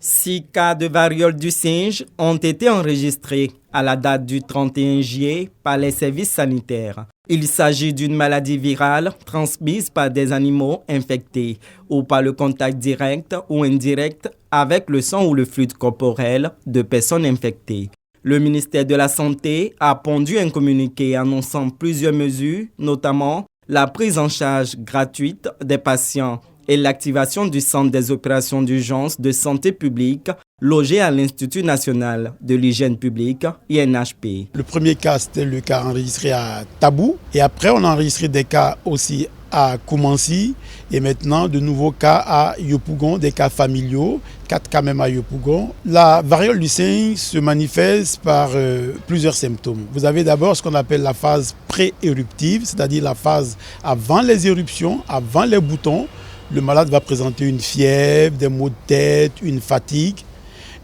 6 cas de variole du singe ont été enregistrés à la date du 31 juillet par les services sanitaires. Il s'agit d'une maladie virale transmise par des animaux infectés ou par le contact direct ou indirect avec le sang ou le fluide corporel de personnes infectées. Le ministère de la Santé a pondu un communiqué annonçant plusieurs mesures, notamment la prise en charge gratuite des patients et l'activation du Centre des opérations d'urgence de santé publique logé à l'Institut national de l'hygiène publique, INHP. Le premier cas, c'était le cas enregistré à Tabou. Et après, on a enregistré des cas aussi à Koumansi. Et maintenant, de nouveaux cas à Yopougon, des cas familiaux, 4 cas même à Yopougon. La variole du singe se manifeste par plusieurs symptômes. Vous avez d'abord ce qu'on appelle la phase pré-éruptive, c'est-à-dire la phase avant les éruptions, avant les boutons. Le malade va présenter une fièvre, des maux de tête, une fatigue.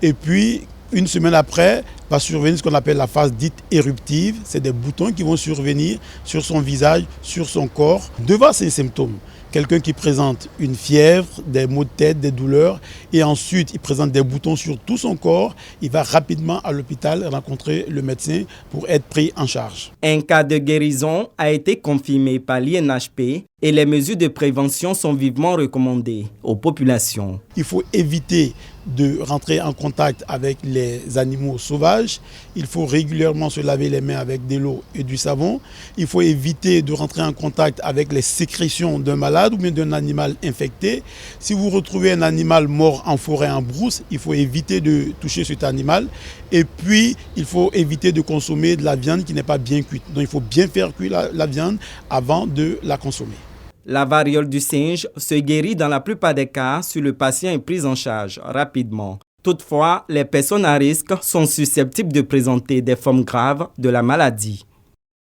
Et puis, une semaine après, va survenir ce qu'on appelle la phase dite éruptive. C'est des boutons qui vont survenir sur son visage, sur son corps. Devant ces symptômes, quelqu'un qui présente une fièvre, des maux de tête, des douleurs, et ensuite il présente des boutons sur tout son corps, il va rapidement à l'hôpital rencontrer le médecin pour être pris en charge. Un cas de guérison a été confirmé par l'INHP et les mesures de prévention sont vivement recommandées aux populations. Il faut éviter de rentrer en contact avec les animaux sauvages. Il faut régulièrement se laver les mains avec de l'eau et du savon. Il faut éviter de rentrer en contact avec les sécrétions d'un malade ou bien d'un animal infecté. Si vous retrouvez un animal mort en forêt, en brousse, il faut éviter de toucher cet animal. Et puis, il faut éviter de consommer de la viande qui n'est pas bien cuite. Donc, il faut bien faire cuire la viande avant de la consommer. La variole du singe se guérit dans la plupart des cas si le patient est pris en charge rapidement. Toutefois, les personnes à risque sont susceptibles de présenter des formes graves de la maladie.